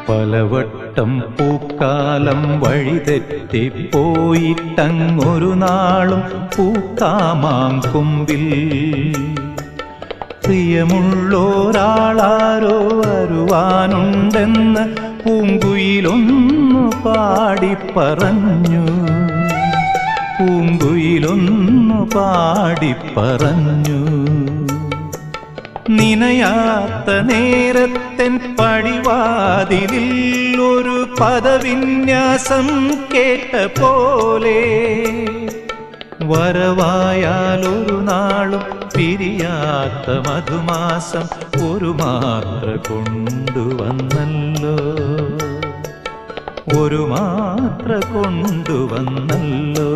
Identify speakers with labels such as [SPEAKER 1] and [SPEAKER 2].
[SPEAKER 1] പലവട്ടം പൂക്കാലം വഴിതെറ്റിപ്പോയിട്ടങ്ങൊരു നാളും പൂക്കാമാങ്കൊമ്പിൽ പ്രിയമുള്ളോരാളാരോ വരുവാനുണ്ടെന്ന് പൂങ്കുയിലൊന്നു പാടിപ്പറഞ്ഞു. പൂങ്കുയിലൊന്നു പാടിപ്പറഞ്ഞു. നിനയാത്ത നേരത്തെൻ പടിവാതിലിൽ ഒരു പദവിന്യാസം കേട്ട പോലെ വരവായാലൊരു നാളും പിരിയാത്ത മധുമാസം ഒരു മാത്ര കൊണ്ടുവന്നല്ലോ. ഒരു മാത്ര കൊണ്ടുവന്നല്ലോ.